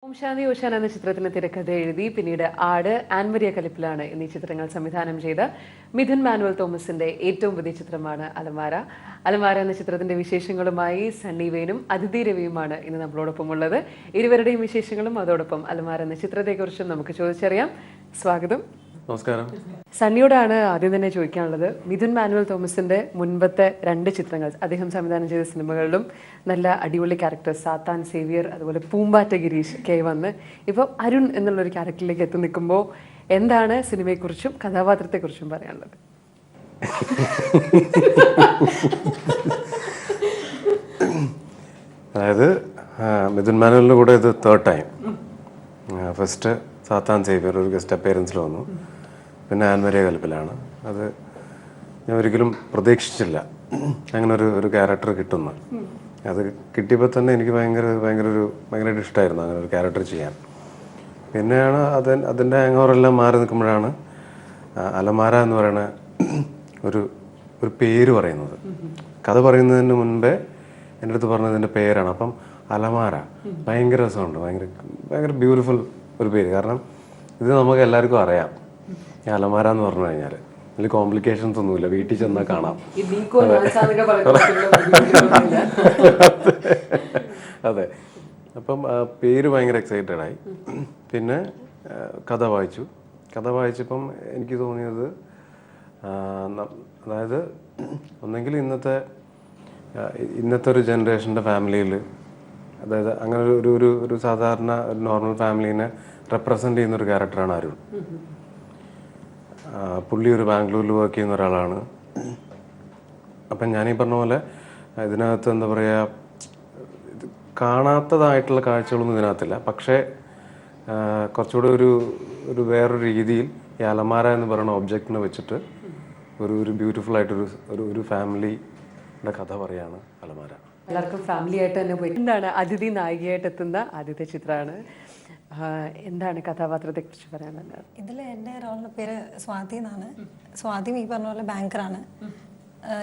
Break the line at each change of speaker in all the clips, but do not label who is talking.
ഓം ശാന്തി ഓശാൻ എന്ന ചിത്രത്തിന് തിരക്കഥ എഴുതി പിന്നീട് ആട് ആൻമരിയ കലിപ്പിലാണ് എന്നീ ചിത്രങ്ങൾ സംവിധാനം ചെയ്ത മിഥുൻ മാനുവൽ തോമസിന്റെ ഏറ്റവും പുതിയ ചിത്രമാണ് അലമാര. അലമാര എന്ന ചിത്രത്തിന്റെ വിശേഷങ്ങളുമായി സണ്ണി വേനും അതിഥി രവിയുമാണ് ഇന്ന് നമ്മളോടൊപ്പം ഉള്ളത്. ഇരുവരുടെയും വിശേഷങ്ങളും അതോടൊപ്പം അലമാര എന്ന ചിത്രത്തെക്കുറിച്ചും നമുക്ക് ചോദിച്ചറിയാം. സ്വാഗതം.
നമസ്കാരം.
സണ്ണിയോടാണ് ആദ്യം തന്നെ ചോദിക്കാനുള്ളത്. മിഥുൻ മാനുവൽ തോമസിന്റെ മുൻപത്തെ 2 ചിത്രങ്ങൾ അദ്ദേഹം സംവിധാനം ചെയ്ത സിനിമകളിലും നല്ല അടിപൊളി ക്യാരക്ടേഴ്സ്, സാത്താൻ സേവിയർ, അതുപോലെ പൂമ്പാറ്റ ഗിരീഷ് ഒക്കെ വന്ന് ഇപ്പോൾ അരുൺ എന്നുള്ളൊരു ക്യാരക്ടറിലേക്ക് എത്തി നിൽക്കുമ്പോൾ എന്താണ് സിനിമയെക്കുറിച്ചും കഥാപാത്രത്തെക്കുറിച്ചും പറയാനുള്ളത്?
അതായത് മിഥുൻ മാനുവലിൻ്റെ കൂടെ ഇത് 3rd ടൈം. ഫസ്റ്റ് സാത്താൻ സേവിയർ ഒരു ഗസ്റ്റ് അപ്പിയറൻസിൽ വന്നു, പിന്നെ ആൻമരിയ കലിപ്പിലാണ്. അത് ഞാൻ ഒരിക്കലും പ്രതീക്ഷിച്ചില്ല അങ്ങനെ ഒരു ക്യാരക്ടർ കിട്ടുന്നു. അത് കിട്ടിയപ്പോൾ തന്നെ എനിക്ക് ഭയങ്കരമായിട്ട് ഇഷ്ടമായിരുന്നു അങ്ങനെ ഒരു ക്യാരക്ടർ ചെയ്യാൻ. പിന്നെയാണ് അതിൻ്റെ ഹാങ്ങോവറെല്ലാം മാറി നിൽക്കുമ്പോഴാണ് അലമാര എന്ന് പറയുന്ന ഒരു പേര് പറയുന്നത്. കഥ പറയുന്നതിന് മുൻപേ എൻ്റെ അടുത്ത് പറഞ്ഞതിൻ്റെ പേരാണ്. അപ്പം അലമാര ഭയങ്കര രസമുണ്ട്, ഭയങ്കര ബ്യൂട്ടിഫുൾ ഒരു പേര്. കാരണം ഇത് നമുക്ക് എല്ലാവർക്കും അറിയാം. ഈ അലമാര എന്ന് പറഞ്ഞു കഴിഞ്ഞാൽ വലിയ കോംപ്ലിക്കേഷൻസ് ഒന്നുമില്ല, വീട്ടിൽ ചെന്നാൽ കാണാം. അതെ, അപ്പം പേര് ഭയങ്കര എക്സൈറ്റഡ് ആയി. പിന്നെ കഥ വായിച്ചപ്പം എനിക്ക് തോന്നിയത്, അതായത് ഒന്നെങ്കിൽ ഇന്നത്തെ ഒരു ജനറേഷൻ്റെ ഫാമിലിയിൽ, അതായത് അങ്ങനെ ഒരു സാധാരണ ഒരു നോർമൽ ഫാമിലീനെ റെപ്രസെൻ്റ് ചെയ്യുന്നൊരു ക്യാരക്ടറാണ് അരുൺ. പുള്ളി ഒരു ബാംഗ്ലൂരിൽ വർക്ക് ചെയ്യുന്ന ഒരാളാണ്. അപ്പം ഞാനീ പറഞ്ഞ പോലെ ഇതിനകത്ത് എന്താ പറയുക, കാണാത്തതായിട്ടുള്ള കാഴ്ചകളൊന്നും ഇതിനകത്തില്ല. പക്ഷേ കുറച്ചുകൂടെ ഒരു വേറൊരു രീതിയിൽ ഈ അലമാര എന്ന് പറയുന്ന ഒബ്ജക്റ്റിനെ വെച്ചിട്ട് ഒരു ബ്യൂട്ടിഫുൾ ആയിട്ടൊരു ഫാമിലിയുടെ കഥ പറയാണ് അലമാര.
എല്ലാവർക്കും ഫാമിലി ആയിട്ട് തന്നെ പോയി. എന്താണ് അതിഥി നായികയായിട്ട് എത്തുന്ന ആദ്യത്തെ ചിത്രമാണ്. എന്താണ് കഥാപാത്രത്തെ കുറിച്ച് പറയാനുള്ളത്?
ഇതിൽ എൻ്റെ റോളിൻ്റെ പേര് സ്വാതി എന്നാണ്. സ്വാതി ഈ പറഞ്ഞ പോലെ ബാങ്കറാണ്.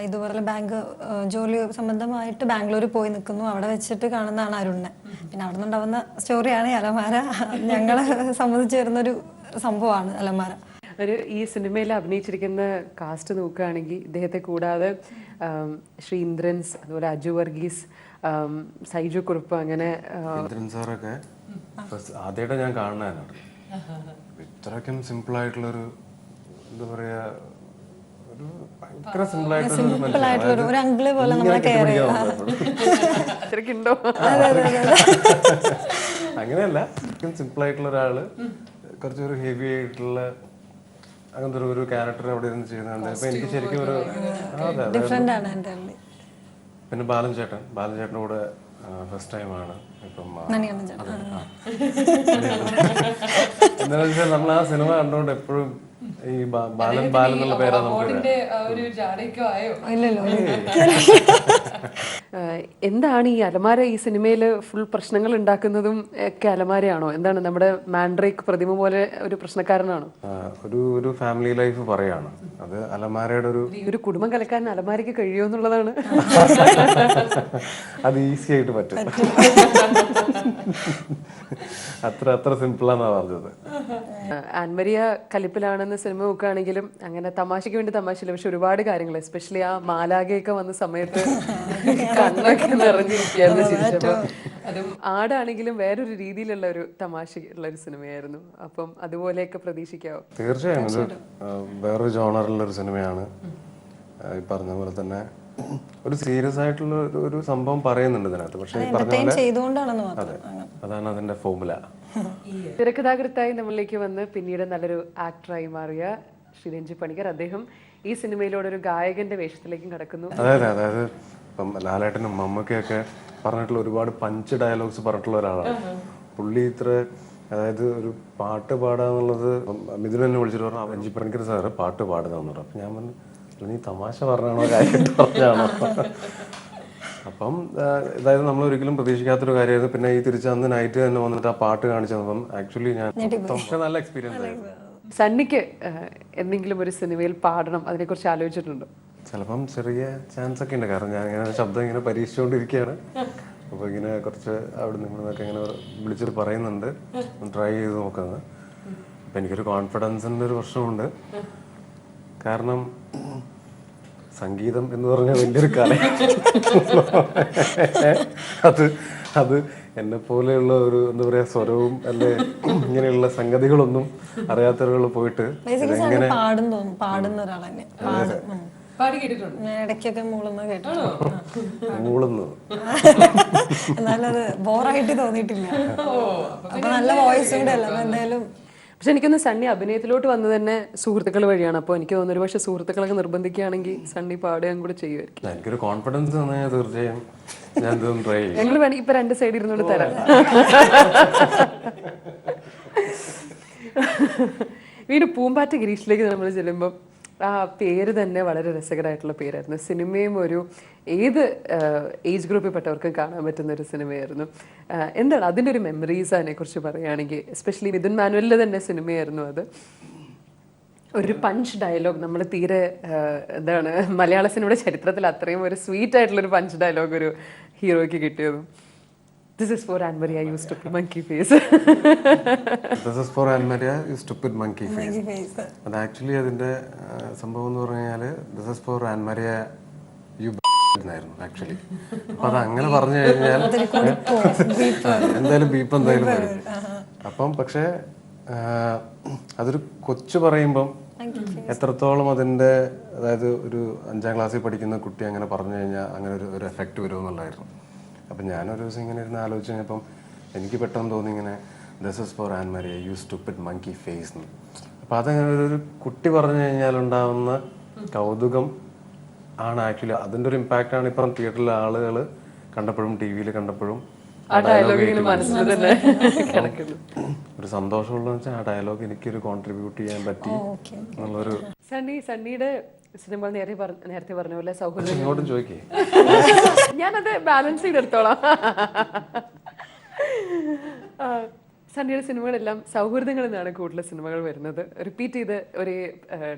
ഇതുപോലെ ബാങ്ക് ജോലി സംബന്ധമായിട്ട് ബാംഗ്ലൂർ പോയി നിൽക്കുന്നു. അവിടെ വെച്ചിട്ട് കാണുന്നതാണ് അരുണിനെ. പിന്നെ അവിടെ നിന്നുണ്ടാവുന്ന സ്റ്റോറിയാണ് അലമാര. ഞങ്ങളെ സംബന്ധിച്ച് വരുന്നൊരു സംഭവമാണ് അലമാര.
ഈ സിനിമയിൽ അഭിനയിച്ചിരിക്കുന്ന കാസ്റ്റ് നോക്കുകയാണെങ്കിൽ ഇദ്ദേഹത്തെ കൂടാതെ ശ്രീ ഇന്ദ്രൻസ്, അതുപോലെ അജു വർഗീസ്, സൈജു കുറുപ്പ്, അങ്ങനെ
ഇന്ദ്രൻ സാറൊക്കെ ആദ്യമായിട്ട് ഞാൻ കാണുന്നതാണ്. ഇത്രയ്ക്കും സിമ്പിളായിട്ടുള്ളൊരു എന്താ പറയുക, ഭയങ്കര സിമ്പിളായിട്ടുള്ള
ഒരു അങ്കിള് പോലെ നമ്മളെ കെയർ
അത്രയ്ക്കുണ്ടോ?
അങ്ങനെയല്ല, സിമ്പിളായിട്ടുള്ള ഒരാള് കുറച്ചൊരു ഹെവി ആയിട്ടുള്ള അങ്ങനത്തെ ഒരു ക്യാരക്ടർ അവിടെ ഇരുന്ന് ചെയ്യുന്നുണ്ട്. അപ്പൊ എനിക്ക് ശരിക്കും ഒരു
ഡിഫറെന്റ് ആണ്.
പിന്നെ ബാലൻചേട്ടൻ്റെ കൂടെ ഫസ്റ്റ് ടൈമാണ്. ഇപ്പം എന്താണെന്ന് വെച്ചാൽ നമ്മൾ ആ സിനിമ കണ്ടുകൊണ്ട് എപ്പോഴും ഈ ബാലൻ എന്നുള്ള പേരാണ് നമുക്ക്.
എന്താണ് ഈ അലമാര ഈ സിനിമയിൽ ഫുൾ പ്രശ്നങ്ങൾ ഉണ്ടാക്കുന്നതും ഒക്കെ അലമാരയാണോ? എന്താണ് നമ്മുടെ മാൻഡ്രേക്ക് പ്രതിമ പോലെ ഒരു പ്രശ്നക്കാരനാണോ?
ഒരു ഫാമിലി ലൈഫ് പറയാണ്. അത് അലമാരയുടെ ഒരു
കുടുംബം കലക്കാൻ അലമാരയ്ക്ക് കഴിയുമെന്നുള്ളതാണ്.
അത് ഈസി ആയിട്ട് പറ്റും. അത്ര സിമ്പിളാന്നാ പറഞ്ഞത്.
ആൻമരിയ കലിപ്പിലാണെന്ന സിനിമ നോക്കുകയാണെങ്കിലും അങ്ങനെ തമാശയ്ക്ക് വേണ്ടി തമാശയില്ല. പക്ഷെ ഒരുപാട് കാര്യങ്ങൾ, എസ്പെഷ്യലി ആ മാലാഖയൊക്കെ വന്ന സമയത്ത് കണ്ണൊക്കെ നിറഞ്ഞിരിക്കുകയായിരുന്നു ചിരിച്ചപ്പോൾ. അതും ആടാണെങ്കിലും വേറൊരു രീതിയിലുള്ള ഒരു തമാശയുള്ള ഒരു സിനിമയായിരുന്നു. അപ്പം അതുപോലെയൊക്കെ പ്രതീക്ഷിക്കാവോ?
തീർച്ചയായും ഇത് വേറൊരു ജോണറിലുള്ള ഒരു സിനിമയാണ്. ഈ പറഞ്ഞ പോലെ തന്നെ ഒരു സീരിയസ് ആയിട്ടുള്ള ഒരു സംഭവം പറയുന്നുണ്ട് ഇതിനകത്ത്. പക്ഷെ ഈ പറഞ്ഞ പോലെ അതാണ് അതിന്റെ ഫോർമുല.
തിരക്കഥാകൃത്തായി നമ്മളിലേക്ക് വന്ന് പിന്നീട് നല്ലൊരു ആക്ടറായി മാറിയ ശ്രീ രഞ്ജിത്ത് പണിക്കർ, അദ്ദേഹം ഈ സിനിമയിലൂടെ ഒരു ഗായകന്റെ വേഷത്തിലേക്കും കടക്കുന്നു.
അതായത് ഇപ്പം ലാലേട്ടനും മമ്മൂക്കയൊക്കെ പറഞ്ഞിട്ടുള്ള ഒരുപാട് പഞ്ച് ഡയലോഗ്സ് പറഞ്ഞിട്ടുള്ള ഒരാളാണ് പുള്ളി. അതായത് ഒരു പാട്ട് പാടാന്നുള്ളത് മിഥുൻ എന്നെ വിളിച്ചിട്ട് പറഞ്ഞു, രഞ്ജിത്ത് പണിക്കർ സാറ് പാട്ട് പാടുന്നതെന്ന് പറഞ്ഞു. അപ്പം ഞാൻ പറഞ്ഞു, നീ തമാശ പറഞ്ഞാണോ കാര്യമായിട്ട് പറഞ്ഞാണോ? അപ്പം അതായത് നമ്മൾ ഒരിക്കലും പ്രതീക്ഷിക്കാത്തൊരു കാര്യമായിരുന്നു. പിന്നെ ഈ തിരിച്ചന്ന് നൈറ്റ് തന്നെ വന്നിട്ട് ആ പാട്ട് കാണിച്ചു തന്നപ്പം ആക്ച്വലി ഞാൻ നല്ല എക്സ്പീരിയൻസ് ആയിരുന്നു.
സണ്ണിക്ക് എന്തെങ്കിലും ഒരു സിനിമയിൽ പാടണം, അതിനെക്കുറിച്ച് ആലോചിച്ചിട്ടുണ്ടോ?
ചിലപ്പം ചെറിയ ചാൻസ് ഒക്കെ ഉണ്ട്. കാരണം ഞാൻ ഇങ്ങനെ ശബ്ദം ഇങ്ങനെ പരീക്ഷിച്ചുകൊണ്ടിരിക്കുകയാണ്. അപ്പോൾ ഇങ്ങനെ കുറച്ച് അവിടെ നിന്നൊക്കെ ഇങ്ങനെ വിളിച്ചിട്ട് പറയുന്നുണ്ട്, ട്രൈ ചെയ്ത് നോക്കുന്നത്. അപ്പം എനിക്കൊരു കോൺഫിഡൻസിൻ്റെ ഒരു പ്രശ്നമുണ്ട്. കാരണം സംഗീതം എന്ന് പറഞ്ഞ വലിയൊരു കല, അത് എന്നെ പോലെയുള്ള ഒരു എന്താ പറയാ സ്വരവും അല്ലെ ഇങ്ങനെയുള്ള സംഗതികളൊന്നും അറിയാത്തവരുകൾ പോയിട്ട്
ബേസിക്കലി പാടുന്ന ഒരാൾ തന്നെ.
പാടി കേട്ടിട്ടുണ്ട്,
ഇടയ്ക്കൊക്കെ മൂളുന്ന കേട്ടിട്ടുണ്ട്.
മൂളുന്നു.
എന്നാലും അത് ബോറായിട്ട് തോന്നിയിട്ടില്ല. അപ്പൊ നല്ല വോയിസ് കൂടെ അല്ല എന്തായാലും.
പക്ഷെ എനിക്കൊന്ന് സണ്ണി അഭിനയത്തിലോട്ട് വന്നത് തന്നെ സുഹൃത്തുക്കൾ വഴിയാണ്. അപ്പോൾ എനിക്ക് തോന്നുന്നു ഒരു പക്ഷേ സുഹൃത്തുക്കളൊക്കെ നിർബന്ധിക്കുകയാണെങ്കിൽ സണ്ണി പാടുകയും കൂടെ ചെയ്യുമായിരിക്കും.
എനിക്കൊരു കോൺഫിഡൻസ് തന്നാൽ തീർച്ചയായും ഞാൻ ഇതൊന്നും ട്രൈ ചെയ്യും.
ഞങ്ങൾ വേണമെങ്കിൽ ഇപ്പൊ 2 സൈഡ് ഇരുന്നോണ്ട് തരാം. വീണ്ടും പൂമ്പാറ്റ ഗിരീഷിലേക്ക് നമ്മൾ ചെല്ലുമ്പോൾ ആ പേര് തന്നെ വളരെ രസകരമായിട്ടുള്ള പേരായിരുന്നു. സിനിമയും ഒരു ഏത് ഏജ് ഗ്രൂപ്പിൽ പെട്ടവർക്കും കാണാൻ പറ്റുന്ന ഒരു സിനിമയായിരുന്നു. എന്താണ് അതിൻ്റെ ഒരു മെമ്മറീസ് അതിനെക്കുറിച്ച് പറയുകയാണെങ്കിൽ, എസ്പെഷ്യലി മിഥുൻ മാനുവലിൻ്റെ തന്നെ സിനിമയായിരുന്നു അത്. ഒരു പഞ്ച് ഡയലോഗ് നമ്മൾ തീരെ എന്താണ് മലയാള സിനിമയുടെ ചരിത്രത്തിൽ അത്രയും ഒരു സ്വീറ്റ് ആയിട്ടുള്ളൊരു പഞ്ച് ഡയലോഗ് ഒരു ഹീറോയ്ക്ക് കിട്ടിയതും. This is for Anne-Marie, you stupid monkey face.
This is for Anne-Marie, you stupid monkey face. അത് ആക്ച്വലി അതിന്റെ സംഭവം എന്ന് പറഞ്ഞു കഴിഞ്ഞാല് this is for Anne-Marie, you എന്നായിരുന്നു ആക്ച്വലി. അപ്പൊ അത് അങ്ങനെ പറഞ്ഞു കഴിഞ്ഞാൽ എന്തായാലും ബീപ്പ് എന്തായാലും വരും. അപ്പം പക്ഷെ അതൊരു കൊച്ചു പറയുമ്പം എത്രത്തോളം അതിന്റെ, അതായത് ഒരു 5ാം ക്ലാസ്സിൽ പഠിക്കുന്ന കുട്ടി അങ്ങനെ പറഞ്ഞു കഴിഞ്ഞാൽ അങ്ങനെ ഒരു എഫക്റ്റ് വരുമെന്നുള്ളതായിരുന്നു. അപ്പം ഞാനൊരു ദിവസം ഇങ്ങനെ ഇരുന്ന് ആലോചിച്ച് കഴിഞ്ഞപ്പം എനിക്ക് പെട്ടെന്ന് തോന്നി ഇങ്ങനെ this is for Ann Maria you stupid monkey face എന്ന്. അപ്പം അതങ്ങനെ ഒരു കുട്ടി പറഞ്ഞു കഴിഞ്ഞാൽ ഉണ്ടാവുന്ന കൗതുകം ആണ് ആക്ച്വലി അതിൻ്റെ ഒരു ഇമ്പാക്റ്റാണ് ഇപ്പം തിയേറ്ററിലെ ആളുകൾ കണ്ടപ്പോഴും ടി വിയിൽ കണ്ടപ്പോഴും ഒരു സന്തോഷമുള്ള വെച്ചാൽ ആ ഡയലോഗ് എനിക്കൊരു കോൺട്രിബ്യൂട്ട് ചെയ്യാൻ പറ്റി എന്നുള്ളൊരു.
സണ്ണിയുടെ സിനിമ നേരത്തെ പറഞ്ഞ പോലെ സൗഹൃദം
ഇങ്ങോട്ടും ചോദിക്കേ,
ഞാനത് ബാലൻസ് ചെയ്തെടുത്തോളാം. സണ്ണിയുടെ സിനിമകളെല്ലാം സൗഹൃദങ്ങളിൽ നിന്നാണ് കൂടുതൽ സിനിമകൾ വരുന്നത്. റിപ്പീറ്റ് ചെയ്ത് ഒരേ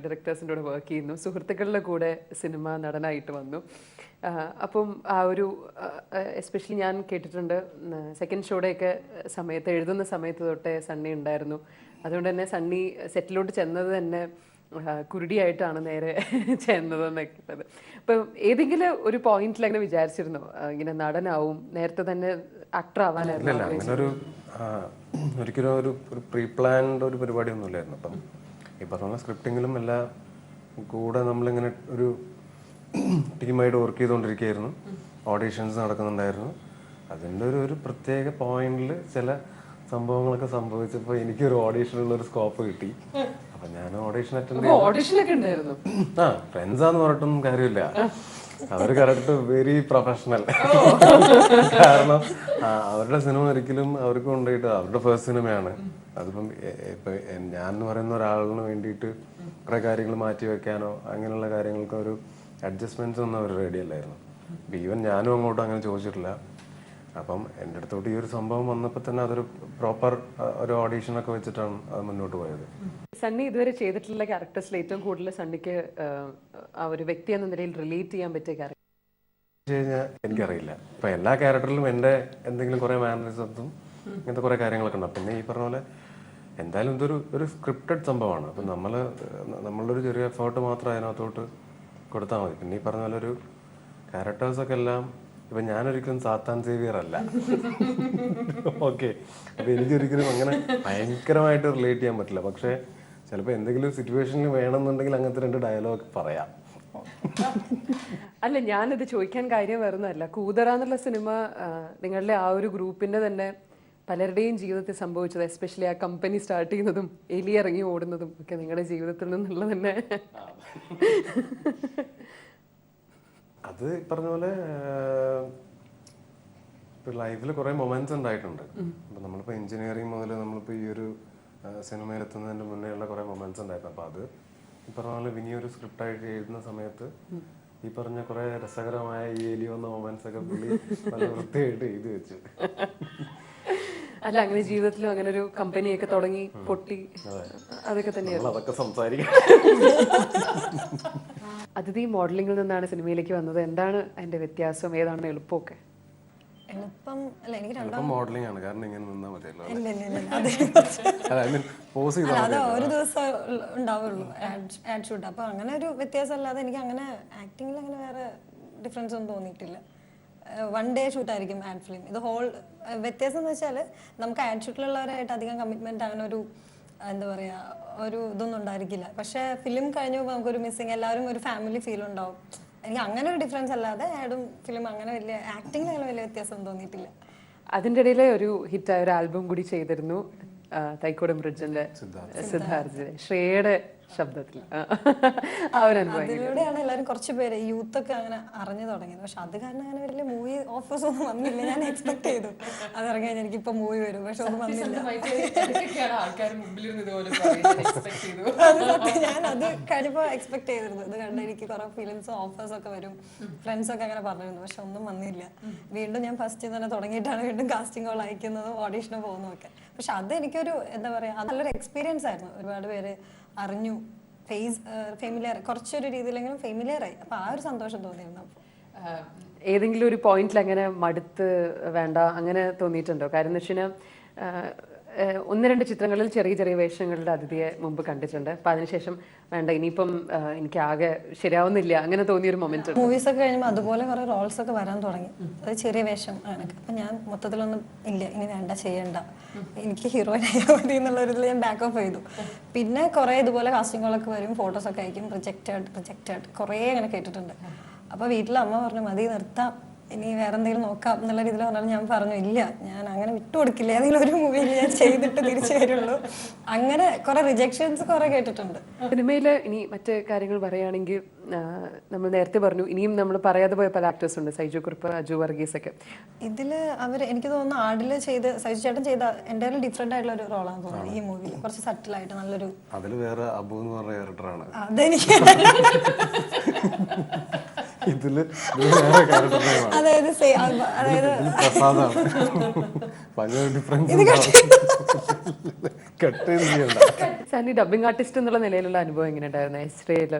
ഡയറക്ടേഴ്സിൻ്റെ കൂടെ വർക്ക് ചെയ്യുന്നു, സുഹൃത്തുക്കളുടെ കൂടെ സിനിമ നടനായിട്ട് വന്നു. അപ്പം ആ ഒരു എസ്പെഷ്യലി ഞാൻ കേട്ടിട്ടുണ്ട് സെക്കൻഡ് ഷോയുടെയൊക്കെ സമയത്ത് എഴുതുന്ന സമയത്ത് തൊട്ടേ സണ്ണി ഉണ്ടായിരുന്നു. അതുകൊണ്ട് തന്നെ സണ്ണി സെറ്റിലോട്ട് ചെന്നത് തന്നെ കുരുടിയായിട്ടാണ് നേരെ ചെന്നതെന്നൊക്കെ. അപ്പം ഏതെങ്കിലും ഒരു പോയിന്റിൽ അങ്ങനെ വിചാരിച്ചിരുന്നോ ഇങ്ങനെ നടനാവും, നേരത്തെ തന്നെ ആക്ടർ ആവാനായിരുന്നു?
അങ്ങനെ ഒരു ഒരിക്കലും ഒരു പ്രീ പ്ലാൻഡ് ഒരു പരിപാടി ഒന്നും ഇല്ലായിരുന്നു. അപ്പം ഈ പറഞ്ഞ സ്ക്രിപ്റ്റിങ്ങിലും എല്ലാം കൂടെ നമ്മളിങ്ങനെ ഒരു ടീമായിട്ട് വർക്ക് ചെയ്തുകൊണ്ടിരിക്കുകയായിരുന്നു. ഓഡീഷൻസ് നടക്കുന്നുണ്ടായിരുന്നു. അതിൻ്റെ ഒരു പ്രത്യേക പോയിന്റിൽ ചില സംഭവങ്ങളൊക്കെ സംഭവിച്ചപ്പോൾ എനിക്കൊരു ഓഡീഷനുള്ള ഒരു സ്കോപ്പ് കിട്ടി. അപ്പൊ ഞാൻ ഓഡീഷൻ അറ്റൻഡ്
ചെയ്തു.
ആ ഫ്രണ്ട്സാന്ന് പറഞ്ഞിട്ടൊന്നും കാര്യമില്ല, അവർ കറക്റ്റ് വെരി പ്രൊഫഷണൽ. കാരണം അവരുടെ സിനിമ ഒരിക്കലും അവർക്ക് കൊണ്ടുപോയിട്ട് അവരുടെ ഫസ്റ്റ് സിനിമയാണ്. അതിപ്പം ഇപ്പൊ ഞാൻ എന്ന് പറയുന്ന ഒരാളിന് വേണ്ടിയിട്ട് കുറെ കാര്യങ്ങൾ മാറ്റി വെക്കാനോ അങ്ങനെയുള്ള കാര്യങ്ങൾക്ക് ഒരു അഡ്ജസ്റ്റ്മെന്റ്സ് ഒന്നും അവർ റെഡി അല്ലായിരുന്നു. ഈവൻ ഞാനും അങ്ങോട്ടും അങ്ങനെ ചോദിച്ചിട്ടില്ല. അപ്പം എൻ്റെ അടുത്തോട്ട് ഈ ഒരു സംഭവം വന്നപ്പോൾ തന്നെ അതൊരു പ്രോപ്പർ ഒരു ഓഡീഷനൊക്കെ വെച്ചിട്ടാണ് അത് മുന്നോട്ട് പോയത്.
സണ്ണി ഇതുവരെ ചെയ്തിട്ടുള്ള ക്യാരക്ടേഴ്സിൽ ഏറ്റവും കൂടുതൽ സണ്ണിക്ക് ആ ഒരു വ്യക്തി എന്ന നിലയിൽ റിലേറ്റ് ചെയ്യാൻ പറ്റിയ ക്യാരക്ടർ
കഴിഞ്ഞാൽ എനിക്കറിയില്ല. ഇപ്പം എല്ലാ ക്യാരക്ടറിലും എൻ്റെ എന്തെങ്കിലും കുറേ മാനറിസംസും ഇങ്ങനത്തെ കുറേ കാര്യങ്ങളൊക്കെ ഉണ്ടാവും. പിന്നെ ഈ പറഞ്ഞ പോലെ എന്തായാലും ഇതൊരു സ്ക്രിപ്റ്റഡ് സംഭവമാണ്. അപ്പം നമ്മളൊരു ചെറിയ എഫേർട്ട് മാത്രം അതിനകത്തോട്ട് കൊടുത്താൽ മതി. പിന്നെ ഈ പറഞ്ഞ പോലെ ഒരു ക്യാരക്ടേഴ്സൊക്കെ എല്ലാം ഇപ്പം ഞാനൊരിക്കലും സാത്താൻ സേവിയർ അല്ല. ഓക്കെ, അപ്പം എനിക്കൊരിക്കലും അങ്ങനെ ഭയങ്കരമായിട്ട് റിലേറ്റ് ചെയ്യാൻ പറ്റില്ല. പക്ഷേ ചിലപ്പോൾ എന്തെങ്കിലും സിറ്റുവേഷനിൽ വേണമെന്നുണ്ടെങ്കിൽ അങ്ങനത്തെ 2 ഡയലോഗ് പറയാം.
അല്ല, ഞാനിത് ചോദിക്കാൻ കാര്യം വരുന്നതല്ല. കൂതറ എന്നുള്ള സിനിമ നിങ്ങളുടെ ആ ഒരു ഗ്രൂപ്പിന്റെ തന്നെ പലരുടെയും ജീവിതത്തിൽ സംഭവിച്ചത്, എസ്പെഷ്യലി ആ കമ്പനി സ്റ്റാർട്ട് ചെയ്യുന്നതും എലി ഇറങ്ങി ഓടുന്നതും ഒക്കെ നിങ്ങളുടെ ജീവിതത്തിൽ നിന്നുള്ള തന്നെ.
അത് പറഞ്ഞ പോലെ ലൈഫിൽ കുറേ മൊമെന്റ്സ് ഉണ്ടായിട്ടുണ്ട്. അപ്പം നമ്മളിപ്പോൾ എഞ്ചിനീയറിംഗ് മുതൽ നമ്മളിപ്പോൾ ഈ ഒരു സിനിമയിലെത്തുന്നതിന് മുന്നേ ഉള്ള കുറേ മൊമെന്റ്സ് ഉണ്ടായിരുന്നു. അപ്പോൾ അത് ഈ പറഞ്ഞ പോലെ വിനിയൊരു സ്ക്രിപ്റ്റായിട്ട് എഴുതുന്ന സമയത്ത് ഈ പറഞ്ഞ കുറേ രസകരമായ ഈ എലി വന്ന മൊമെന്റ്സ് ഒക്കെ പുള്ളി നല്ല വൃത്തിയായിട്ട് എഴുതി വെച്ചു.
അല്ല, അങ്ങനെ ജീവിതത്തിലും അങ്ങനെ ഒരു കമ്പനിയൊക്കെ തുടങ്ങി പൊട്ടി അതൊക്കെ തന്നെയാണ്.
അതൊക്കെ സംസാരിക്കാം.
അതിഥി മോഡലിംഗിൽ നിന്നാണ് സിനിമയിലേക്ക് വന്നത്. എന്താണ് അതിന്റെ വ്യത്യാസം, ഏതാണ് എളുപ്പമൊക്കെ?
എളുപ്പം അല്ല, എനിക്ക്
ചിലപ്പോൾ മോഡലിംഗ് ആണ്, കാരണം ഇങ്ങനെ നിന്നാൽ മതിയല്ലോ.
ഇല്ല ഇല്ല ഇല്ല അത്
അല്ല, ഐ മീൻ പോസ് ചെയ്താൽ
അത് ഒരു ദിവസം ഉണ്ടാവുള്ളൂ ആഡ് ഷൂട്ട്. അപ്പോൾ അങ്ങനെ ഒരു വ്യത്യാസം അല്ലാതെ എനിക്ക് അങ്ങനെ ആക്ടിങ്ങിൽ അങ്ങനെ വേറെ ഡിഫറൻസ് ഒന്നും തോന്നിയിട്ടില്ല. 1 ഡേ ഷൂട്ടായിരിക്കും ആഡ് ഫിലിം. ഇത് ഹോൾ വ്യത്യാസം എന്ന് വെച്ചാൽ നമുക്ക് ആഡ് ഷൂട്ടിലുള്ളവരായിട്ട് അധികം കമ്മിറ്റ്മെൻറ്റ് അങ്ങനെ ഒരു എന്താ പറയുക ഒരു ഇതൊന്നും ഉണ്ടായിരിക്കില്ല. പക്ഷേ ഫിലിം കഴിഞ്ഞ് പോകുമ്പോൾ നമുക്കൊരു മിസ്സിങ്, എല്ലാവരും ഒരു ഫാമിലി ഫീൽ ഉണ്ടാവും. എനിക്ക് അങ്ങനെ ഒരു ഡിഫറൻസ് അല്ലാതെ ആഡും ഫിലിം അങ്ങനെ വലിയ ആക്ടിങ്ങിൽ അങ്ങനെ വലിയ വ്യത്യാസം തോന്നിയിട്ടില്ല.
അതിൻ്റെ ഇടയിൽ ഒരു ഹിറ്റായ ഒരു ആൽബം കൂടി ചെയ്തിരുന്നു, തൈക്കോടം ബ്രിഡ്ജിന്റെ സിദ്ധാർത്ഥ് ശ്രേയയുടെ ശബ്ദത്തിൽ. ആ ഒരു അനുഭവം
അതിലൂടെയാണ് എല്ലാവരും കുറച്ച് പേര് യൂത്തൊക്കെ അങ്ങനെ അറിഞ്ഞു തുടങ്ങിയത്. പക്ഷെ അത് കാരണം അങ്ങനെ വലിയ മൂവി ഓഫേഴ്സ് ഒന്നും വന്നില്ല. ഞാൻ എക്സ്പെക്ട് ചെയ്തു അത് ഇറങ്ങി കഴിഞ്ഞാൽ എനിക്കിപ്പോൾ മൂവി വരും, പക്ഷെ ഒന്നും വന്നില്ല. ഞാൻ അത് കഴിഞ്ഞപ്പോൾ എക്സ്പെക്ട് ചെയ്തിരുന്നു. ഇത് കണ്ട് എനിക്ക് കുറെ ഫിലിംസും ഓഫേഴ്സ് ഒക്കെ വരും, ഫ്രണ്ട്സ് ഒക്കെ അങ്ങനെ പറഞ്ഞിരുന്നു, പക്ഷെ ഒന്നും വന്നില്ല. വീണ്ടും ഞാൻ ഫസ്റ്റ് തന്നെ തുടങ്ങിയിട്ടാണ് വീണ്ടും കാസ്റ്റിംഗ് കോൾ അയക്കുന്നതും ഓഡീഷന് പോകുന്നതൊക്കെ. പക്ഷെ അത് എനിക്കൊരു എന്താ പറയുക, അത് നല്ലൊരു എക്സ്പീരിയൻസ് ആയിരുന്നു. ഒരുപാട് പേര് അറിഞ്ഞു, ഫെമിലിയർ കുറച്ചൊരു രീതിയിലെങ്കിലും ഫെമിലിയർ ആയി. അപ്പൊ ആ ഒരു സന്തോഷം തോന്നിയിരുന്നു.
ഏതെങ്കിലും ഒരു പോയിന്റിൽ അങ്ങനെ മടുത്ത് വേണ്ട അങ്ങനെ തോന്നിയിട്ടുണ്ടോ? കാര്യം എന്ന് വെച്ചാൽ 1-2 ചിത്രങ്ങളിൽ ചെറിയ ചെറിയ വേഷങ്ങളുടെ അതിഥിയെ മുമ്പ് കണ്ടിട്ടുണ്ട്. അപ്പൊ അതിനുശേഷം വേണ്ട ഇനിയിപ്പം എനിക്ക് ആകെ ശരിയാവുന്നില്ല അങ്ങനെ തോന്നിയൊരു മൊമെന്റ്.
മൂവീസ് ഒക്കെ കഴിയുമ്പോൾ അതുപോലെ കുറെ റോൾസ് ഒക്കെ വരാൻ തുടങ്ങി, അത് ചെറിയ വേഷം അങ്ങനെയൊക്കെ. അപ്പൊ ഞാൻ മൊത്തത്തിലൊന്നും ഇല്ല, ഇനി വേണ്ട, ചെയ്യണ്ട, എനിക്ക് ഹീറോയിൻ ആയാൽ മതി എന്നുള്ള ഒരു ഇതിൽ ഞാൻ ബാക്ക് ഓഫ് ചെയ്തു. പിന്നെ കുറെ ഇതുപോലെ കാസ്റ്റിങ്ങുകളൊക്കെ വരും, ഫോട്ടോസൊക്കെ അയക്കും, റിജക്റ്റഡ് കുറേ അങ്ങനെ കേട്ടിട്ടുണ്ട്. അപ്പൊ വീട്ടിലെ അമ്മ പറഞ്ഞു മതി നിർത്താം, ഇനി വേറെ എന്തെങ്കിലും നോക്കാം എന്നുള്ള രീതിയിൽ പറഞ്ഞാൽ ഞാൻ പറഞ്ഞു ഇല്ല, ഞാൻ അങ്ങനെ വിട്ടുകൊടുക്കില്ല, ഏതെങ്കിലും ഒരു മൂവിയിൽ ഞാൻ ചെയ്തിട്ട് തിരിച്ചു വരുള്ളൂ. അങ്ങനെ കുറെ റിജക്ഷൻസ് കുറെ കേട്ടിട്ടുണ്ട്.
സിനിമയില് ഇനി മറ്റ് കാര്യങ്ങൾ പറയുകയാണെങ്കിൽ നമ്മൾ നേരത്തെ പറഞ്ഞു ഇനിയും നമ്മൾ പറയാതെ പോയ പല ആക്ടേഴ്സ് ഉണ്ട്, സൈജു കുറുപ്പ്, അജു വർഗീസ് ഒക്കെ.
ഇതില് അവർ എനിക്ക് തോന്നുന്നു ആടില് ചെയ്ത് സൈജു ചേട്ടൻ ചെയ്ത എൻ്റെ ഡിഫറെന്റ് ആയിട്ടുള്ള ഒരു റോളാണ് തോന്നുന്നത് ഈ മൂവിയിൽ. കുറച്ച് സട്ടിലായിട്ട് നല്ലൊരു,
അതിൽ വേറെ അബു എന്ന് പറഞ്ഞ ക്യാരക്ടറാണ്.
അതെനിക്ക്
ഇതില് വേറെ ക്യാരക്ടറാണ്,
അതായത്
പ്രസാദാണ്. ഭയങ്കര ഡിഫറൻസ്.
സണ്ണി ഡബിങ് ആർട്ടിസ്റ്റ് എന്നുള്ള നിലയിലുള്ള അനുഭവം എങ്ങനെയുണ്ടായിരുന്നു എസ്രയില്?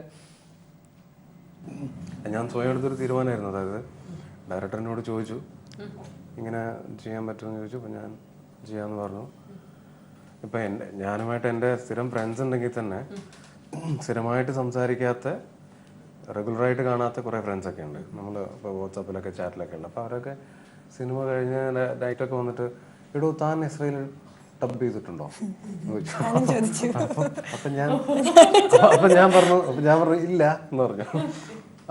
ഞാൻ സ്വയം എടുത്തൊരു തീരുമാനമായിരുന്നു. അതായത് ഡയറക്ടറിനോട് ചോദിച്ചു ഇങ്ങനെ ചെയ്യാൻ പറ്റുമെന്ന് ചോദിച്ചു. അപ്പം ഞാൻ ചെയ്യാമെന്ന് പറഞ്ഞു. ഇപ്പം ഞാനുമായിട്ട് എൻ്റെ സ്ഥിരം ഫ്രണ്ട്സ് ഉണ്ടെങ്കിൽ തന്നെ സ്ഥിരമായിട്ട് സംസാരിക്കാത്ത, റെഗുലറായിട്ട് കാണാത്ത കുറേ ഫ്രണ്ട്സൊക്കെ ഉണ്ട്. നമ്മൾ ഇപ്പോൾ വാട്സാപ്പിലൊക്കെ ചാറ്റിലൊക്കെ ഉണ്ട്. അപ്പോൾ അവരൊക്കെ സിനിമ കഴിഞ്ഞ് നൈറ്റൊക്കെ വന്നിട്ട് എടോ താൻ ഇസ്രയേൽ ഡബ് ചെയ്തിട്ടുണ്ടോ എന്ന് ചോദിച്ചു. അപ്പം ഞാൻ പറഞ്ഞു ഇല്ല എന്ന് പറഞ്ഞു.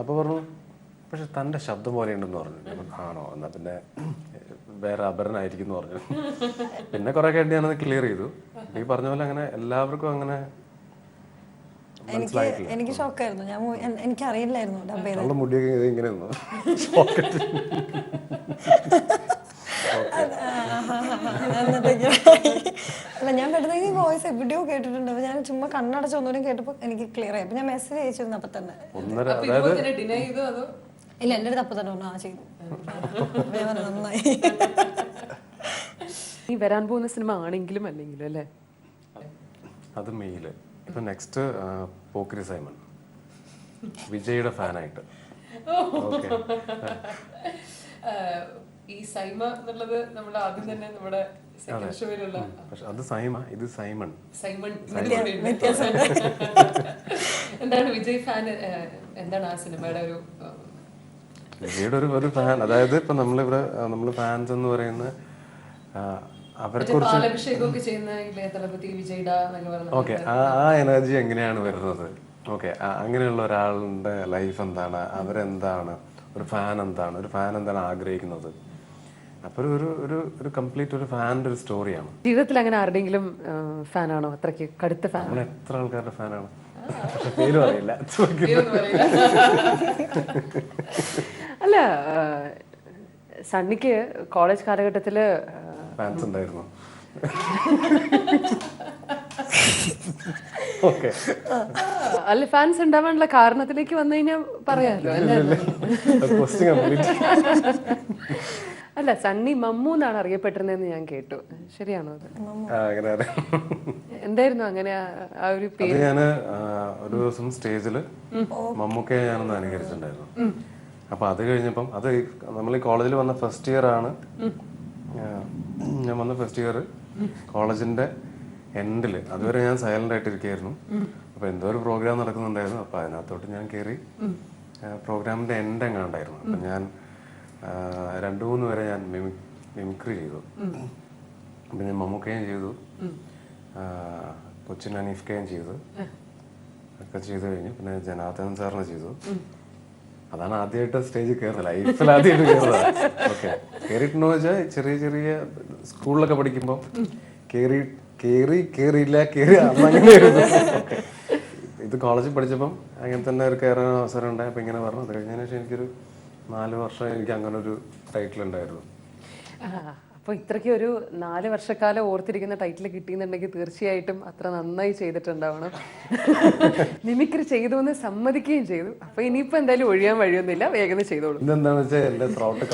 അപ്പോൾ പറഞ്ഞു പക്ഷെ തൻ്റെ ശബ്ദം പോലെ ഉണ്ടെന്ന് പറഞ്ഞു. ആണോ, എന്നാൽ പിന്നെ വേറെ അപരനായിരിക്കും എന്ന് പറഞ്ഞു. പിന്നെ കുറേ കേട്ട് ഞാനത് ക്ലിയർ ചെയ്തു. ഈ പറഞ്ഞ പോലെ അങ്ങനെ എല്ലാവർക്കും അങ്ങനെ
എനിക്ക് ഷോക്കായിരുന്നു. ഞാൻ എനിക്ക് അറിയില്ലായിരുന്നു ഡബ് ചെയ്ത്.
നല്ല മുടിയൊക്കെ ഇങ്ങനെ
അല്ല, ഞാൻ പെട്ടെന്ന് ഈ വോയിസ് എവിടെയോ കേട്ടിട്ടുണ്ട്. അപ്പൊ ഞാൻ ചുമ്മാ കണ്ണടച്ച് ഒന്നുകൂടി കേട്ടപ്പോൾ എനിക്ക് ക്ലിയർ ആയി. അപ്പൊ ഞാൻ മെസ്സേജ് അയച്ചിരുന്നു അപ്പൊ തന്നെ. ഇല്ല, എൻ്റെ അടുത്ത് അപ്പൊ തന്നെ പറഞ്ഞു ആ ചെയ്തു. നന്നായി.
ഈ വരാൻ പോകുന്ന സിനിമ ആണെങ്കിലും അല്ലെങ്കിലും അല്ലേ?
അത് മെയില്. ഇപ്പൊ നെക്സ്റ്റ് പോക്രി സൈമൺ, വിജയുടെ ഫാനായിട്ട്.
ഈ സൈമ എന്നുള്ളത് നമ്മൾ ആദ്യം തന്നെ നമ്മുടെ
പക്ഷെ അത് സൈമ, ഇത് സൈമൺ.
എന്താണ് വിജയ് ഫാൻ, എന്താണ് ആ സിനിമയുടെ ഒരു
വിജയുടെ ഒരു ഫാൻ? അതായത് ഇപ്പൊ നമ്മള് ഫാൻസ് എന്ന് പറയുന്ന ഓക്കെ, ആ എനർജി എങ്ങനെയാണ് വരുന്നത്? ഓക്കെ, അങ്ങനെയുള്ള ഒരാളുടെ ലൈഫ് എന്താണ്, അവരെന്താണ്, ഒരു ഫാൻ എന്താണ് ആഗ്രഹിക്കുന്നത്? അപ്പൊ ഒരു കംപ്ലീറ്റ് ഒരു ഫാനിന്റെ ഒരു സ്റ്റോറിയാണ്.
ജീവിതത്തിൽ അങ്ങനെ ആരുടെയെങ്കിലും ഫാനാണോ? അത്രയ്ക്ക് കടുത്ത ഫാൻ?
നമ്മൾ എത്ര ആൾക്കാരുടെ ഫാനാണ്, പേരും അറിയില്ല.
അല്ല, സണ്ണിക്ക് കോളേജ് കാലഘട്ടത്തില്
ഫാൻസ് ഉണ്ടായിരുന്നു.
അല്ല, ഫാൻസ് ഉണ്ടാവാനുള്ള കാരണത്തിലേക്ക് വന്നു കഴിഞ്ഞാൽ പറയാമല്ലോ. അല്ല, സണ്ണി മമ്മു എന്നാണ് അറിയപ്പെട്ടിരുന്നതെന്ന് ഞാൻ കേട്ടു, ശരിയാണോ അത്? എന്തായിരുന്നു അങ്ങനെ ആ ഒരു പേര്?
ഞാന് ഒരു ദിവസം സ്റ്റേജില് മമ്മൂക്കയെ ഞാനൊന്ന് അനുകരിച്ചിട്ടുണ്ടായിരുന്നു. അപ്പോൾ അത് കഴിഞ്ഞപ്പം അത് നമ്മൾ ഈ കോളേജിൽ വന്ന ഫസ്റ്റ് ഇയർ ആണ്. ഞാൻ വന്ന ഫസ്റ്റ് ഇയർ കോളേജിൻ്റെ എൻഡിൽ, അതുവരെ ഞാൻ സൈലൻ്റ് ആയിട്ടിരിക്കുകയായിരുന്നു. അപ്പോൾ എന്തോ ഒരു പ്രോഗ്രാം നടക്കുന്നുണ്ടായിരുന്നു. അപ്പോൾ അതിനകത്തോട്ട് ഞാൻ കയറി. പ്രോഗ്രാമിൻ്റെ എൻഡ് എങ്ങാണ്ടായിരുന്നു. അപ്പം ഞാൻ 2-3 വരെ ഞാൻ മിമിക്രി ചെയ്തു. പിന്നെ മമ്മൂക്കയും ചെയ്തു, കൊച്ചിൻ അനീഫ്കയും ചെയ്തു, ഒക്കെ ചെയ്തു കഴിഞ്ഞു. പിന്നെ ജനാർദ്ദനൻ സാറിന് ചെയ്തു. അതാണ് ആദ്യമായിട്ട് സ്റ്റേജിൽ കയറുന്നത്, ലൈഫിൽ ആദ്യമായിട്ട് കയറുന്നത്. ഓക്കെ, കയറിയിട്ടുണ്ടോ വെച്ചാൽ ചെറിയ ചെറിയ സ്കൂളിലൊക്കെ പഠിക്കുമ്പോൾ കയറിയില്ല അങ്ങനെയായിരുന്നു. ഇത് കോളേജിൽ പഠിച്ചപ്പം അങ്ങനെ തന്നെ ഒരു കയറാൻ അവസരം ഉണ്ടായി. അപ്പം ഇങ്ങനെ പറഞ്ഞു. അത് കഴിഞ്ഞതിന് ശേഷം എനിക്കൊരു 4 വർഷം എനിക്ക് അങ്ങനെ ഒരു ടൈറ്റിൽ ഉണ്ടായിരുന്നു.
അപ്പോൾ ഇത്രയ്ക്ക് ഒരു 4 വർഷക്കാലം ഓർത്തിരിക്കുന്ന ടൈറ്റിൽ കിട്ടിയെന്നുണ്ടെങ്കിൽ തീർച്ചയായിട്ടും അത്ര നന്നായി ചെയ്തിട്ടുണ്ടാവണം. മിമിക്രി ചെയ്തു എന്ന് സമ്മതിക്കുകയും ചെയ്തു. അപ്പൊ ഇനിയിപ്പോ എന്തായാലും ഒഴിയാൻ വഴിയൊന്നുമില്ല, വേഗം ചെയ്തോളൂ.
ഇതെന്താണെന്ന് വെച്ചാൽ എന്റെ ത്രോട്ട്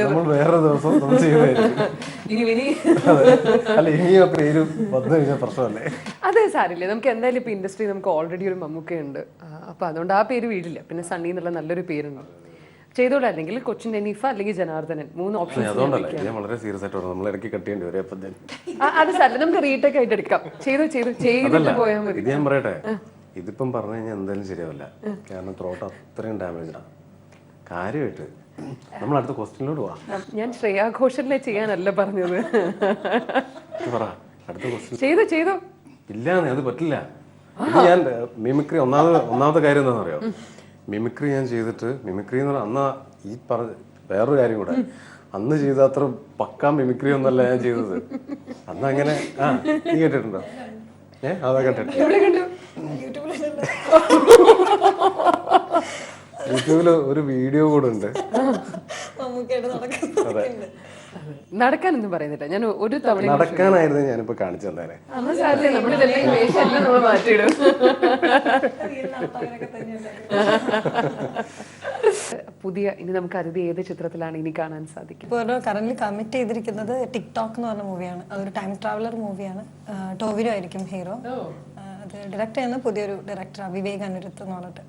നമ്മൾ വേറെ ദിവസം നമ്മൾ ചെയ്യുന്നതായിരിക്കും. അല്ല, ഇനി ആ പേര് വന്നു കഴിഞ്ഞാൽ പ്രശ്നമല്ലേ?
അതെ, സാരില്ലേ. നമുക്ക് എന്തായാലും ഇപ്പൊ ഇൻഡസ്ട്രി നമുക്ക് ഓൾറെഡി ഒരു മമ്മൂക്കയുണ്ട്. അപ്പൊ അതുകൊണ്ട് ആ പേര് വീടില്ല. പിന്നെ സണ്ണി എന്നുള്ള നല്ലൊരു പേരുണ്ട്. ചെയ്തോളൂ. അല്ലെങ്കിൽ കൊച്ചിൻ അനീഫ അല്ലെങ്കിൽ ജനാർദ്ദനൻ, 3 ഓപ്ഷൻ.
അതുകൊണ്ടല്ല ഞാൻ വളരെ സീരിയസ് ആയിട്ട് പറഞ്ഞു. നമ്മൾ ഇടയ്ക്ക് കട്ട് ചെയ്യേണ്ടി വരും.
അത് സാരില്ല, നമുക്ക് റീടേക്ക് ആയിട്ട് എടുക്കാം. ചെയ്തിട്ട് പോയാൽ മതി.
ഇത് ഞാൻ പറയട്ടെ, ഇതിപ്പം പറഞ്ഞു കഴിഞ്ഞാൽ എന്തായാലും ശരിയാവില്ല. കാരണം ത്രോട്ട് അത്രയും ഡാമേജ്ഡാണ്. കാര്യമായിട്ട് നമ്മൾ അടുത്ത ക്വസ്റ്റ്യനിലോട്ട് പോവാം.
ഞാൻ ശ്രേയാ ഘോഷലിനെ ചെയ്യാനല്ല പറഞ്ഞത്.
പറ, അടുത്ത ക്വസ്റ്റ്യൻ.
ചെയ്തു
ഇല്ലാന്ന്, അത് പറ്റില്ല. ഇത് ഞാൻ മിമിക്രി ഒന്നാമത്തെ കാര്യം എന്താണെന്നറിയോ? മിമിക്രി ഞാൻ ചെയ്തിട്ട്, മിമിക്രി എന്ന് പറഞ്ഞാൽ അന്ന് ഈ പറഞ്ഞ വേറൊരു കാര്യം കൂടെ, അന്ന് ചെയ്ത അത്ര പക്കാ മിമിക്രി ഒന്നല്ല ഞാൻ ചെയ്തത്. അന്ന് അങ്ങനെ നീ കേട്ടിട്ടുണ്ടോ? അതാ കേട്ടിട്ടില്ല. യൂട്യൂബില് ഒരു വീഡിയോ കൂടെ ഉണ്ട്.
നടക്കാനൊന്നും പറയുന്നില്ല. ഞാൻ ഒരു തവണ
നടക്കാനായിരുന്നു ഞാനിപ്പോ കാണിച്ചു തന്നേനെ.
മാറ്റിയിടും. പുതിയ ഇനി നമുക്ക് അതിഥി ഏത് ചിത്രത്തിലാണ് ഇനി കാണാൻ സാധിക്കും?
ഇപ്പോൾ കറന്റ് കമ്മിറ്റ് ചെയ്തിരിക്കുന്നത് ടിക്ടോക്ക് എന്ന് പറഞ്ഞ മൂവിയാണ്. അതൊരു ടൈം ട്രാവലർ മൂവിയാണ്. ടോവിനോ ആയിരിക്കും ഹീറോ. അത് ഡയറക്റ്റ് ചെയ്യുന്ന പുതിയൊരു ഡയറക്ടർ വിവേക് അനിരുദ്ധ് എന്ന് പറഞ്ഞിട്ട്.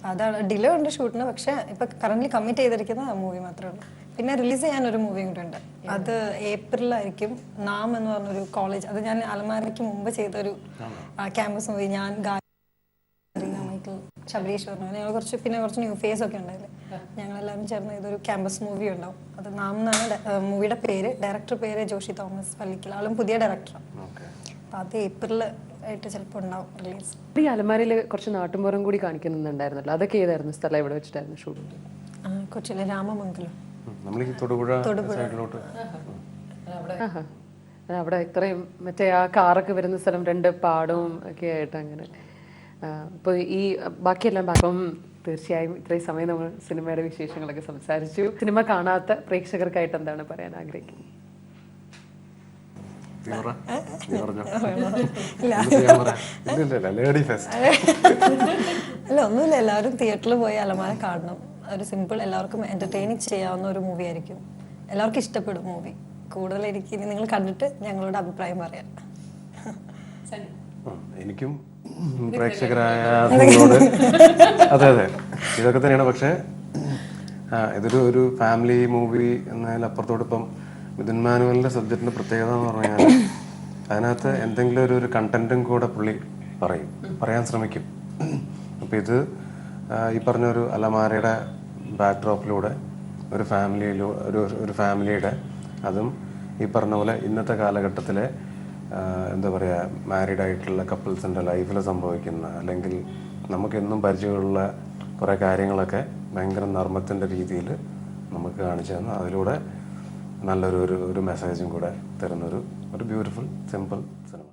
അതാണ് ഡിലേ ഉണ്ട് ഷൂട്ടിന്. പക്ഷെ ഇപ്പൊ കറന്റ് കമ്മിറ്റ് ചെയ്തിരിക്കുന്ന മൂവി മാത്രമേ ഉള്ളൂ. പിന്നെ റിലീസ് ചെയ്യാൻ ഒരു മൂവി കൂടെ ഉണ്ട്. അത് ഏപ്രിലായിരിക്കും. നാം എന്ന് പറഞ്ഞൊരു കോളേജ്, അത് ഞാൻ അലമാരയ്ക്ക് മുമ്പ് ചെയ്തൊരു ക്യാമ്പസ് മൂവി. ഞാൻ മൈക്കിൾ, ശബരീഷ് പറഞ്ഞു, ഞങ്ങൾ കുറച്ച് ന്യൂ ഫേസ് ഒക്കെ ഉണ്ടായില്ലേ, ഞങ്ങളെല്ലാവരും ചേർന്ന് ഇതൊരു ക്യാമ്പസ് മൂവി ഉണ്ടാവും. അത് നാം എന്നാണ് മൂവിയുടെ പേര്. ഡയറക്ടർ പേര് ജോഷി തോമസ് പള്ളിക്കൽ. ആളും പുതിയ ഡയറക്ടറാണ്. അപ്പൊ അത് ഏപ്രിൽ ആയിട്ട് ചിലപ്പോൾ ഉണ്ടാവും റിലീസ്.
ഈ അലമാരയിൽ കുറച്ച് നാട്ടുമ്പുറം കൂടി കാണിക്കുന്നുണ്ടായിരുന്നല്ലോ, അതൊക്കെ ഏതായിരുന്നു സ്ഥലം? എവിടെ വെച്ചിട്ടായിരുന്നു ഷൂട്ട്?
കൊച്ചിയിലെ രാമമംഗലം.
അവിടെ ഇത്രയും മറ്റേ ആ കാറൊക്കെ വരുന്ന സ്ഥലം, 2 പാടവും ഒക്കെ ആയിട്ട് അങ്ങനെ. അപ്പോൾ ഈ ബാക്കിയെല്ലാം അപ്പം തീർച്ചയായും ഇത്രയും സമയം നമ്മൾ സിനിമയുടെ വിശേഷങ്ങളൊക്കെ സംസാരിച്ചു. സിനിമ കാണാത്ത പ്രേക്ഷകർക്കായിട്ട് എന്താണ് പറയാൻ ആഗ്രഹിക്കുന്നത്?
അല്ല, ഒന്നുമില്ല. എല്ലാവരും തിയേറ്ററിൽ പോയി അലമാര കാണണം. ഒരു സിമ്പിൾ, എല്ലാവർക്കും എന്റർടൈനിങ് ചെയ്യാവുന്ന ഒരു മൂവി ആയിരിക്കും. എല്ലാവർക്കും ഇഷ്ടപ്പെടും മൂവി. കൂടുതൽ എനിക്ക് ഇനി നിങ്ങൾ കണ്ടിട്ട് ഞങ്ങളുടെ അഭിപ്രായം പറയാം.
എനിക്കും പ്രേക്ഷകരായ നിങ്ങളോട് അതെ ഇതൊക്കെ തന്നെയാണ്. പക്ഷേ ഇതൊരു ഫാമിലി മൂവി എന്നതിലപ്പുറത്തോട്ട് ഇപ്പം മിഥുൻ മാനുവലിന്റെ സബ്ജക്റ്റിന്റെ പ്രത്യേകത എന്ന് പറഞ്ഞാൽ അതിനകത്ത് എന്തെങ്കിലും ഒരു കണ്ടന്റും കൂടെ പുള്ളി പറയാൻ ശ്രമിക്കും. അപ്പം ഇത് ഈ പറഞ്ഞൊരു അലമാരയുടെ ബാക്ക്ഡ്രോപ്പിലൂടെ ഒരു ഫാമിലിയുടെ, അതും ഈ പറഞ്ഞ പോലെ ഇന്നത്തെ കാലഘട്ടത്തിലെ എന്താ പറയുക, മാരീഡ് ആയിട്ടുള്ള കപ്പിൾസിൻ്റെ ലൈഫിൽ സംഭവിക്കുന്ന, അല്ലെങ്കിൽ നമുക്കെന്നും പരിചയമുള്ള കുറേ കാര്യങ്ങളൊക്കെ ഭയങ്കര നർമ്മത്തിൻ്റെ രീതിയിൽ നമുക്ക് കാണിച്ചു തന്നു. അതിലൂടെ നല്ലൊരു മെസ്സേജും കൂടെ തരുന്നൊരു ബ്യൂട്ടിഫുൾ സിമ്പിൾ സിനിമ.